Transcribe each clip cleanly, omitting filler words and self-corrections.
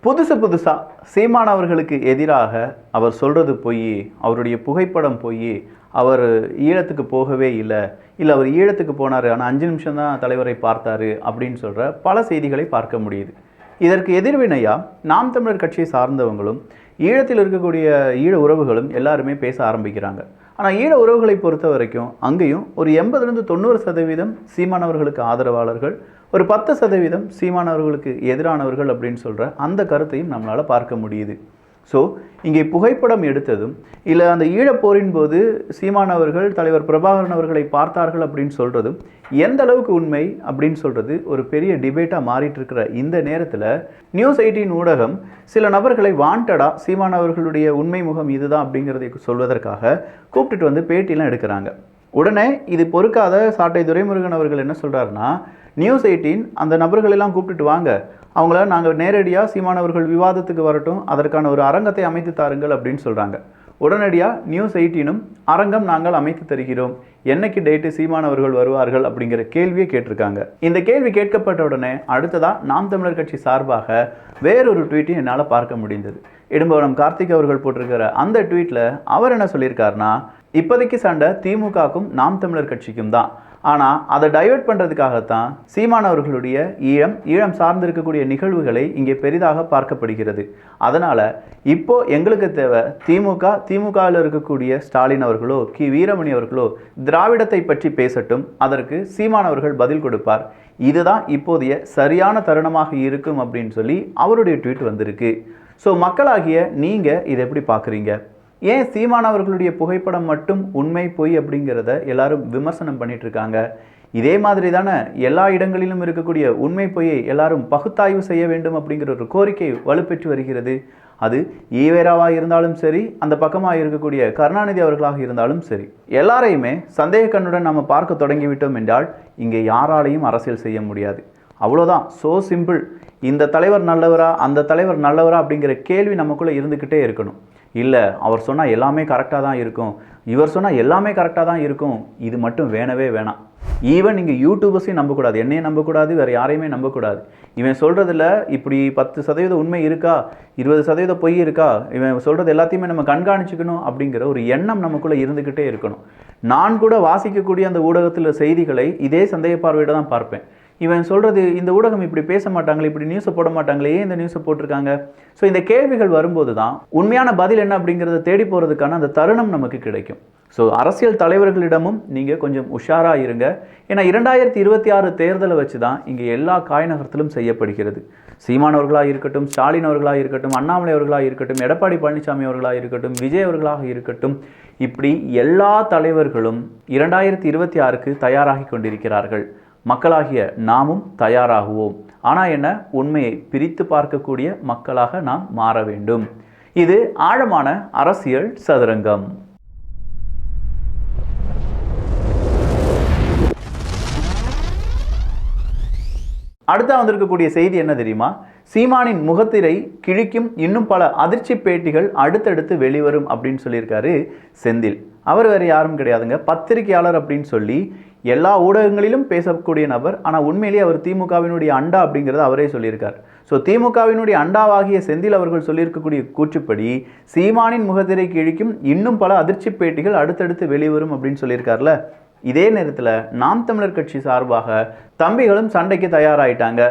புதுசாக சீமான் அவர்களுக்கு எதிராக அவர் சொல்கிறது பொய், அவருடைய புகைப்படம் பொய், அவர் ஈழத்துக்கு போகவே இல்லை, அவர் ஈழத்துக்கு போனார் ஆனால் 5 நிமிஷம் தான் தலைவரை பார்த்தாரு அப்படின்னு சொல்கிற பல செய்திகளை பார்க்க முடியுது. இதற்கு எதிர்வினையாக நாம் தமிழர் கட்சியை சார்ந்தவங்களும் ஈழத்தில் இருக்கக்கூடிய ஈழ உறவுகளும் எல்லாருமே பேச ஆரம்பிக்கிறாங்க. ஆனால் ஈழ உறவுகளை பொறுத்த வரைக்கும் அங்கேயும் ஒரு 80-90% சீமானவர்களுக்கு ஆதரவாளர்கள், ஒரு 10% சீமானவர்களுக்கு எதிரானவர்கள் அப்படின்னு சொல்கிற அந்த கருத்தையும் நம்மளால் பார்க்க முடியுது. ஸோ இங்கே புகைப்படம் எடுத்ததும் இல்லை அந்த ஈழப்போரின் போது சீமானவர்கள் தலைவர் பிரபாகரன் அவர்களை பார்த்தார்கள் அப்படின்னு சொல்கிறதும் எந்த அளவுக்கு உண்மை அப்படின்னு சொல்கிறது ஒரு பெரிய டிபேட்டாக மாறிட்டு இருக்கிற இந்த நேரத்தில் நியூஸ் 18 ஊடகம் சில நபர்களை வாண்டடாக சீமானவர்களுடைய உண்மை முகம் இதுதான் அப்படிங்கிறதை சொல்வதற்காக கூப்பிட்டுட்டு வந்து பேட்டிலாம் எடுக்கிறாங்க. உடனே இது பொறுக்காத சாட்டை துரைமுருகன் அவர்கள் என்ன சொல்கிறாருன்னா, நியூஸ் 18 அந்த நபர்களெல்லாம் கூப்பிட்டுட்டு வாங்க, அவங்கள நாங்கள் நேரடியாக சீமானவர்கள் விவாதத்துக்கு வரட்டும், அதற்கான ஒரு அரங்கத்தை அமைத்து தாருங்கள் அப்படின்னு சொல்கிறாங்க. உடனடியாக நியூஸ் 18ம் அரங்கம் நாங்கள் அமைத்து தருகிறோம், என்னைக்கு டேட்டு சீமானவர்கள் வருவார்கள் அப்படிங்கிற கேள்வியை கேட்டிருக்காங்க. இந்த கேள்வி கேட்கப்பட்ட உடனே அடுத்ததாக நாம் தமிழர் கட்சி சார்பாக வேறொரு ட்வீட்டையும் என்னால் பார்க்க முடிந்தது. இடும்பவனம் கார்த்திக் அவர்கள் போட்டிருக்கிற அந்த ட்வீட்டில் அவர் என்ன சொல்லியிருக்காருன்னா, இப்போதைக்கு சண்டை திமுகவுக்கும் நாம் தமிழர் கட்சிக்கும் தான், ஆனால் அதை டைவெர்ட் பண்ணுறதுக்காகத்தான் சீமானவர்களுடைய ஈழம் சார்ந்திருக்கக்கூடிய நிகழ்வுகளை இங்கே பெரிதாக பார்க்கப்படுகிறது. அதனால் இப்போ எங்களுக்கு தேவை திமுகவில் இருக்கக்கூடிய ஸ்டாலின் அவர்களோ வீரமணி அவர்களோ திராவிடத்தை பற்றி பேசட்டும், அதற்கு சீமானவர்கள் பதில் கொடுப்பார், இதுதான் இப்போதைய சரியான தருணமாக இருக்கும் அப்படின்னு சொல்லி அவருடைய ட்வீட் வந்திருக்கு. ஸோ மக்களாகிய நீங்கள் இதை எப்படி பார்க்குறீங்க? ஏன் சீமானவர்களுடைய புகைப்படம் மட்டும் உண்மை பொய் அப்படிங்கிறத எல்லாரும் விமர்சனம் பண்ணிட்டு இருக்காங்க? இதே மாதிரி தானே எல்லா இடங்களிலும் இருக்கக்கூடிய உண்மை பொய்யை எல்லாரும் பகுத்தாய்வு செய்ய வேண்டும் அப்படிங்கிற ஒரு கோரிக்கை வலுப்பெற்று வருகிறது. அது ஈவேராவாக இருந்தாலும் சரி, அந்த பக்கமாக இருக்கக்கூடிய கருணாநிதி அவர்களாக இருந்தாலும் சரி, எல்லாரையுமே சந்தேக கண்ணுடன் நம்ம பார்க்க தொடங்கிவிட்டோம் என்றால் இங்கே யாராலையும் அரசியல் செய்ய முடியாது. அவ்வளோதான், ஸோ சிம்பிள். இந்த தலைவர் நல்லவரா அந்த தலைவர் நல்லவரா அப்படிங்கிற கேள்வி நமக்குள்ளே இருந்துக்கிட்டே இருக்கணும். இல்லை அவர் சொன்னால் எல்லாமே கரெக்டாக தான் இருக்கும், இவர் சொன்னால் எல்லாமே கரெக்டாக தான் இருக்கும், இது மட்டும் வேணவே வேணாம். ஈவன் நீங்கள் யூடியூபர்ஸையும் நம்பக்கூடாது, என்னையும் நம்பக்கூடாது, வேறு யாரையுமே நம்பக்கூடாது. இவன் சொல்கிறதுல இப்படி 10% உண்மை இருக்கா, 20% பொய் இருக்கா, இவன் சொல்கிறது எல்லாத்தையுமே நம்ம கண்காணிச்சுக்கணும் அப்படிங்கிற ஒரு எண்ணம் நமக்குள்ளே இருந்துக்கிட்டே இருக்கணும். நான் கூட வாசிக்கக்கூடிய அந்த ஊடகத்தில் செய்திகளை இதே சந்தேக பார்வையிட தான் பார்ப்பேன். இவன் சொல்கிறது இந்த ஊடகம் இப்படி பேச மாட்டாங்களே, இப்படி நியூஸை போட மாட்டாங்களே, ஏன் இந்த நியூஸை போட்டிருக்காங்க? ஸோ இந்த கேள்விகள் வரும்போது தான் உண்மையான பதில் என்ன அப்படிங்கிறத தேடி போகிறதுக்கான அந்த தருணம் நமக்கு கிடைக்கும். ஸோ அரசியல் தலைவர்களிடமும் நீங்கள் கொஞ்சம் உஷாராக இருங்க. ஏன்னா 2026 தேர்தலை வச்சு தான் இங்கே எல்லா காய்நகரத்திலும் செய்யப்படுகிறது. சீமானவர்களாக இருக்கட்டும், ஸ்டாலின் அவர்களாக இருக்கட்டும், அண்ணாமலை அவர்களாக இருக்கட்டும், எடப்பாடி பழனிசாமி அவர்களாக இருக்கட்டும், விஜய் அவர்களாக இருக்கட்டும், இப்படி எல்லா தலைவர்களும் 2026க்கு தயாராகி கொண்டிருக்கிறார்கள். மக்களாகிய நாமும் தயாராகுவோம். ஆனால் என்ன, உண்மையை பிரித்து பார்க்கக்கூடிய மக்களாக நாம் மாற வேண்டும். இது ஆழமான அரசியல் சதுரங்கம். அடுத்த வந்திருக்கக்கூடிய செய்தி என்ன தெரியுமா? சீமானின் முகத்திரை கிழிக்கும் இன்னும் பல அதிர்ச்சி பேட்டிகள் அடுத்தடுத்து வெளிவரும் அப்படின்னு சொல்லியிருக்காரு செந்தில். அவர் வேறு யாரும் கிடையாதுங்க, பத்திரிகையாளர் அப்படின்னு சொல்லி எல்லா ஊடகங்களிலும் பேசக்கூடிய நபர். ஆனால் உண்மையிலேயே அவர் திமுகவினுடைய அண்டா அப்படிங்கிறத அவரே சொல்லியிருக்கார். ஸோ திமுகவினுடைய அண்டாவாகிய செந்தில் அவர்கள் சொல்லியிருக்கக்கூடிய கூற்றுப்படி சீமானின் முகத்திரை கிழிக்கும் இன்னும் பல அதிர்ச்சி பேட்டிகள் அடுத்தடுத்து வெளிவரும் அப்படின்னு சொல்லியிருக்கார்ல. இதே நேரத்தில் நாம் தமிழர் கட்சி சார்பாக தம்பிகளும் சண்டைக்கு தயாராகிட்டாங்க.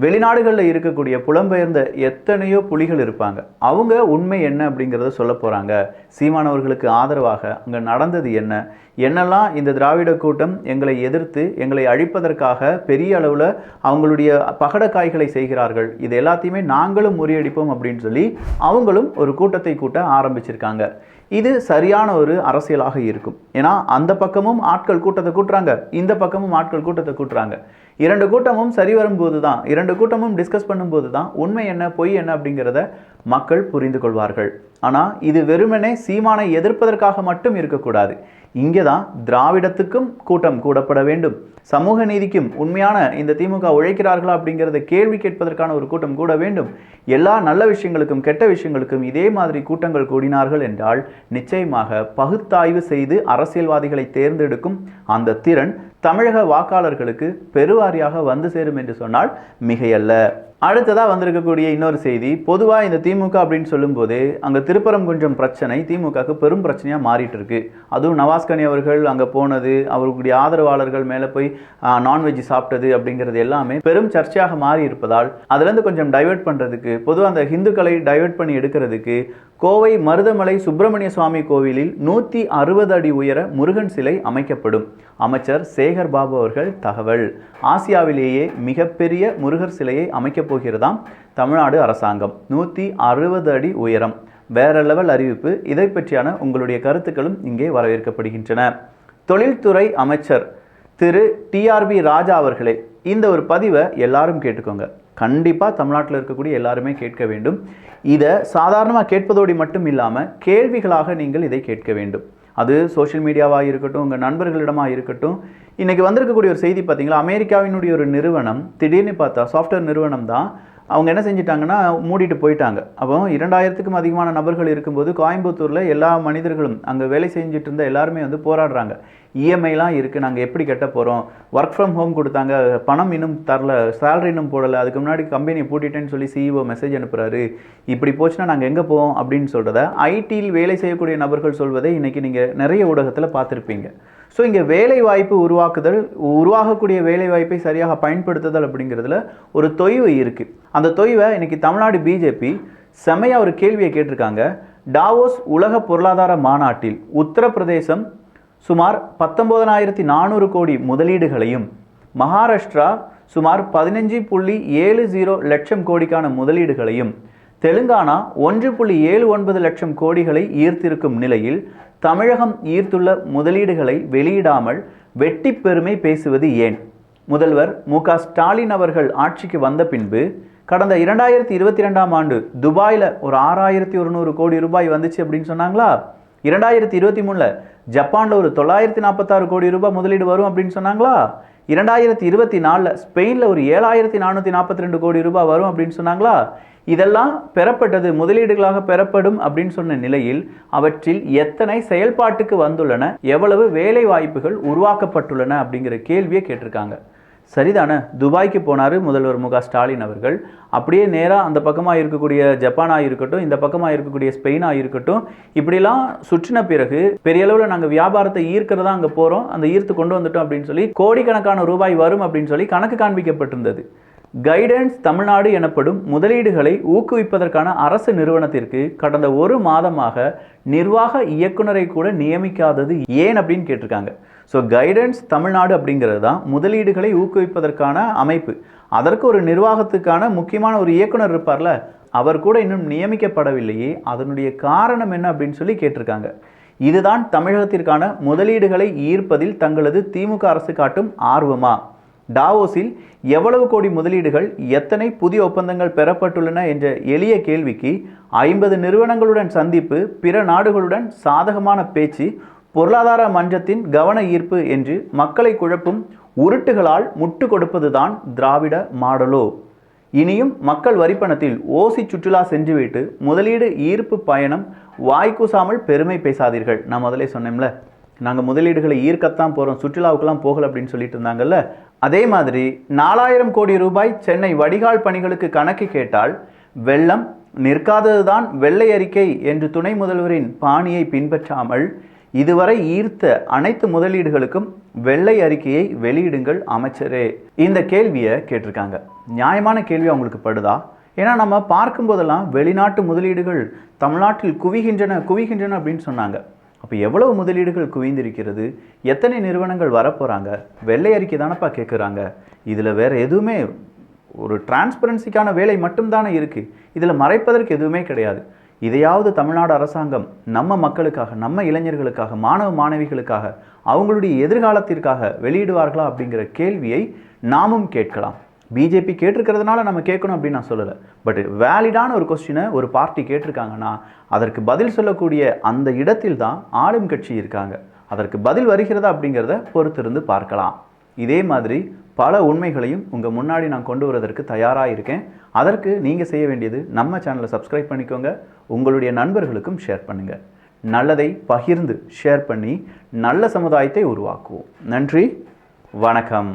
வெளிநாடுகளில் இருக்கக்கூடிய புலம்பெயர்ந்த எத்தனையோ புலிகள் இருப்பாங்க, அவங்க உண்மை என்ன அப்படிங்கிறத சொல்ல போகிறாங்க. சீமானவர்களுக்கு ஆதரவாக அங்கே நடந்தது என்னெல்லாம் இந்த திராவிட கூட்டம் எங்களை எதிர்த்து எங்களை அழிப்பதற்காக பெரிய அளவில் அவங்களுடைய பகடக்காய்களை செய்கிறார்கள், இது எல்லாத்தையுமே நாங்களும் முறியடிப்போம் அப்படின்னு சொல்லி அவங்களும் ஒரு கூட்டத்தை கூட்ட ஆரம்பிச்சிருக்காங்க. இது சரியான ஒரு அரசியலாக இருக்கும். ஏன்னா அந்த பக்கமும் ஆட்கள் கூட்டத்தை கூட்டுறாங்க, இந்த பக்கமும் ஆட்கள் கூட்டத்தை கூட்டுறாங்க. இரண்டு கூட்டமும் சரி வரும்போது தான், இரண்டு கூட்டமும் டிஸ்கஸ் பண்ணும்போது தான் உண்மை என்ன பொய் என்ன அப்படிங்கிறத மக்கள் புரிந்து கொள்வார்கள். ஆனால் இது வெறுமனே சீமானை எதிர்ப்பதற்காக மட்டும் இருக்கக்கூடாது. இங்கே தான் திராவிடத்துக்கும் கூட்டம் கூடப்பட வேண்டும், சமூக நீதிக்கும் உண்மையான இந்த திமுக உழைக்கிறார்களா அப்படிங்கிறத கேள்வி கேட்பதற்கான ஒரு கூட்டம் கூட வேண்டும். எல்லா நல்ல விஷயங்களுக்கும் கெட்ட விஷயங்களுக்கும் இதே மாதிரி கூட்டங்கள் கூடினார்கள் என்றால் நிச்சயமாக பகுத்தாய்வு செய்து அரசியல்வாதிகளை தேர்ந்தெடுக்கும் அந்த திறன் தமிழக வாக்காளர்களுக்கு பெருவாரியாக வந்து சேரும் என்று சொன்னால் மிகையல்ல. அடுத்ததாக வந்திருக்கக்கூடிய இன்னொரு செய்தி, பொதுவாக இந்த திமுக அப்படின்னு சொல்லும்போது அங்கே திருப்பரங்குன்றம் பிரச்சனை திமுகவுக்கு பெரும் பிரச்சனையாக மாறிட்டு இருக்கு. அதுவும் நவாஸ்கனி அவர்கள் அங்கே போனது, அவர்களுடைய ஆதரவாளர்கள் மேலே போய் நான்வெஜ் சாப்பிட்டது அப்படிங்கிறது எல்லாமே பெரும் சர்ச்சையாக மாறி இருப்பதால் அதுலேருந்து கொஞ்சம் டைவெர்ட் பண்ணுறதுக்கு, பொதுவாக அந்த ஹிந்துக்களை டைவெர்ட் பண்ணி எடுக்கிறதுக்கு கோவை மருதமலை சுப்பிரமணிய சுவாமி கோவிலில் 160 அடி உயர முருகன் சிலை அமைக்கப்படும். அமைச்சர் சேகர் பாபு அவர்கள் தகவல். ஆசியாவிலேயே மிகப்பெரிய முருகர் சிலையை அமைக்கப் போகிறதாம் தமிழ்நாடு அரசாங்கம். 160 அடி உயரம், வேற லெவல் அறிவிப்பு. இதை பற்றியான உங்களுடைய கருத்துக்களும் இங்கே வரவேற்கப்படுகின்றன. தொழில்துறை அமைச்சர் திரு டிஆர்பி ராஜா அவர்களே, இந்த ஒரு பதிவை எல்லாரும் கேட்டுக்கோங்க. கண்டிப்பாக தமிழ்நாட்டில் இருக்கக்கூடிய எல்லாருமே கேட்க வேண்டும். இதை சாதாரணமாக கேட்பதோடு மட்டும் இல்லாமல் கேள்விகளாக நீங்கள் இதை கேட்க வேண்டும். அது சோஷியல் மீடியாவாக இருக்கட்டும், உங்கள் நண்பர்களிடமாக இருக்கட்டும். இன்றைக்கி வந்திருக்கக்கூடிய ஒரு செய்தி பார்த்தீங்களா, அமெரிக்காவினுடைய ஒரு நிறுவனம் திடீர்னு பார்த்தா சாஃப்ட்வேர் நிறுவனம் தான், அவங்க என்ன செஞ்சிட்டாங்கன்னா மூடிட்டு போயிட்டாங்க. அப்போ 2000க்கும் அதிகமான நபர்கள் இருக்கும்போது கோயம்புத்தூரில் எல்லா மனிதர்களும் அங்கே வேலை செஞ்சுட்டு இருந்த எல்லாருமே வந்து போராடுறாங்க. இஎம்ஐலாம் இருக்குது, நாங்கள் எப்படி கட்ட போகிறோம், ஒர்க் ஃப்ரம் ஹோம் கொடுத்தாங்க, பணம் இன்னும் தரல, சேலரி இன்னும் போடலை, அதுக்கு முன்னாடி கம்பெனியை பூட்டிட்டேன்னு சொல்லி சிஇஓ மெசேஜ் அனுப்புகிறாரு, இப்படி போச்சுன்னா நாங்கள் எங்கே போவோம் அப்படின்னு சொல்கிறத ஐடியில் வேலை செய்யக்கூடிய நபர்கள் சொல்வதை இன்றைக்கி நீங்கள் நிறைய ஊடகத்தில் பார்த்துருப்பீங்க. ஸோ இங்கே வேலை வாய்ப்பு உருவாக்குதல், உருவாகக்கூடிய வேலை வாய்ப்பை சரியாக பயன்படுத்துதல் அப்படிங்கிறதுல ஒரு தொய்வு இருக்குது. அந்த தொய்வை இன்றைக்கி தமிழ்நாடு பிஜேபி செம்மையாக ஒரு கேள்வியை கேட்டிருக்காங்க. டாவோஸ் உலக பொருளாதார மாநாட்டில் உத்தரப்பிரதேசம் சுமார் 19,400 கோடி முதலீடுகளையும், மகாராஷ்டிரா சுமார் 15.70 லட்சம் கோடிக்கான முதலீடுகளையும், தெலுங்கானா 1.79 லட்சம் கோடிகளை ஈர்த்திருக்கும் நிலையில் தமிழகம் ஈர்த்துள்ள முதலீடுகளை வெளியிடாமல் வெட்டி பெருமை பேசுவது ஏன்? முதல்வர் மு.க. ஸ்டாலின் அவர்கள் ஆட்சிக்கு வந்த பின்பு கடந்த 2022ஆம் ஆண்டு துபாயில் ஒரு 6,100 கோடி ரூபாய் வந்துச்சு அப்படின்னு சொன்னாங்களா? 2023 ஜப்பானில் ஒரு 946 கோடி ரூபாய் முதலீடு வரும் அப்படின்னு சொன்னாங்களா? 2024 ஸ்பெயினில் ஒரு 7,442 கோடி ரூபாய் வரும் அப்படின்னு சொன்னாங்களா? இதெல்லாம் பெறப்பட்டது, முதலீடுகளாக பெறப்படும் அப்படின்னு சொன்ன நிலையில் அவற்றில் எத்தனை செயல்பாட்டுக்கு வந்துள்ளன, எவ்வளவு வேலை வாய்ப்புகள் உருவாக்கப்பட்டுள்ளன அப்படிங்கிற கேள்வியை கேட்டிருக்காங்க. சரிதானே? துபாய்க்கு போனார் முதல்வர் மு.க. ஸ்டாலின் அவர்கள். அப்படியே நேராக அந்த பக்கமாக இருக்கக்கூடிய ஜப்பானாக இருக்கட்டும், இந்த பக்கமாக இருக்கக்கூடிய ஸ்பெயினாக இருக்கட்டும், இப்படிலாம் சுற்றின பிறகு பெரிய அளவில் நாங்கள் வியாபாரத்தை ஈர்க்கிறதா அங்கே போகிறோம், அந்த ஈர்த்து கொண்டு வந்துட்டோம் அப்படின்னு சொல்லி கோடிக்கணக்கான ரூபாய் வரும் அப்படின்னு சொல்லி கணக்கு காண்பிக்கப்பட்டிருந்தது. கைடன்ஸ் தமிழ்நாடு எனப்படும் முதலீடுகளை ஊக்குவிப்பதற்கான அரசு நிறுவனத்திற்கு கடந்த ஒரு மாதமாக நிர்வாக இயக்குநரை கூட நியமிக்காதது ஏன் அப்படின்னு கேட்டிருக்காங்க. ஸோ கைடன்ஸ் தமிழ்நாடு அப்படிங்கிறது தான் முதலீடுகளை ஊக்குவிப்பதற்கான அமைப்பு. அதற்கு ஒரு நிர்வாகத்துக்கான முக்கியமான ஒரு இயக்குனர் இருப்பார்ல, அவர் கூட இன்னும் நியமிக்கப்படவில்லையே, அதனுடைய காரணம் என்ன அப்படின்னு சொல்லி கேட்டிருக்காங்க. இதுதான் தமிழகத்திற்கான முதலீடுகளை ஈர்ப்பதில் தங்களது திமுக அரசு காட்டும் ஆர்வமா? டாவோஸில் எவ்வளவு கோடி முதலீடுகள், எத்தனை புதிய ஒப்பந்தங்கள் பெறப்பட்டுள்ளன என்ற எளிய கேள்விக்கு 50 நிறுவனங்களுடன் சந்திப்பு, பிற நாடுகளுடன் சாதகமான பேச்சு, பொருளாதார மன்றத்தின் கவன ஈர்ப்பு என்று மக்களை குழப்பும் உருட்டுகளால் முட்டு கொடுப்பதுதான் திராவிட மாடலோ? இனியும் மக்கள் வரிப்பணத்தில் ஓசி சுற்றுலா சென்றுவிட்டு முதலீடு ஈர்ப்பு பயணம் வாய்க்கூசாமல் பெருமை பேசாதீர்கள். நான் முதலே சொன்னேன்ல, நாங்கள் முதலீடுகளை ஈர்க்கத்தான் போகிறோம், சுற்றுலாவுக்கெல்லாம் போகல அப்படின்னு சொல்லிட்டு இருந்தாங்கல்ல. அதே மாதிரி 4,000 கோடி ரூபாய் சென்னை வடிகால் பணிகளுக்கு கணக்கு கேட்டால் வெள்ளம் நிற்காததுதான் வெள்ளை அறிக்கை என்று துணை முதல்வரின் பாணியை பின்பற்றாமல் இதுவரை ஈர்த்த அனைத்து முதலீடுகளுக்கும் வெள்ளை அறிக்கையை வெளியிடுங்கள் அமைச்சரே. இந்த கேள்வியை கேட்டிருக்காங்க. நியாயமான கேள்வி அவங்களுக்கு படுதா? ஏன்னா நம்ம பார்க்கும்போதெல்லாம் வெளிநாட்டு முதலீடுகள் தமிழ்நாட்டில் குவிகின்றன அப்படின்னு சொன்னாங்க. அப்போ எவ்வளவு முதலீடுகள் குவிந்திருக்கிறது, எத்தனை நிறுவனங்கள் வரப்போகிறாங்க, வெள்ளை அறிக்கை தானப்பா கேட்குறாங்க. இதில் வேறு எதுவுமே ஒரு டிரான்ஸ்பரன்சிக்கான வேலை மட்டும்தானே இருக்குது, இதில் மறைப்பதற்கு எதுவுமே கிடையாது. இதையாவது தமிழ்நாடு அரசாங்கம் நம்ம மக்களுக்காக, நம்ம இளைஞர்களுக்காக, மாணவ மாணவிகளுக்காக, அவங்களுடைய எதிர்காலத்திற்காக வெளியிடுவார்களா அப்படிங்கிற கேள்வியை நாமும் கேட்கலாம். பிஜேபி கேட்டிருக்கிறதுனால நம்ம கேட்கணும் அப்படின்னு நான் சொல்லலை. பட் வேலிடான ஒரு கொஸ்டினை ஒரு பார்ட்டி கேட்டிருக்காங்கன்னா அதற்கு பதில் சொல்லக்கூடிய அந்த இடத்தில் தான் ஆளும் கட்சி இருக்காங்க. அதற்கு பதில் வருகிறதா அப்படிங்கிறத பொறுத்திருந்து பார்க்கலாம். இதே மாதிரி பல உண்மைகளையும் உங்கள் முன்னாடி நான் கொண்டு வருவதற்கு தயாராக இருக்கேன். அதற்கு நீங்கள் செய்ய வேண்டியது நம்ம சேனலை சப்ஸ்கிரைப் பண்ணிக்கோங்க, உங்களுடைய நண்பர்களுக்கும் ஷேர் பண்ணுங்கள். நல்லதை பகிர்ந்து ஷேர் பண்ணி நல்ல சமுதாயத்தை உருவாக்குவோம். நன்றி, வணக்கம்.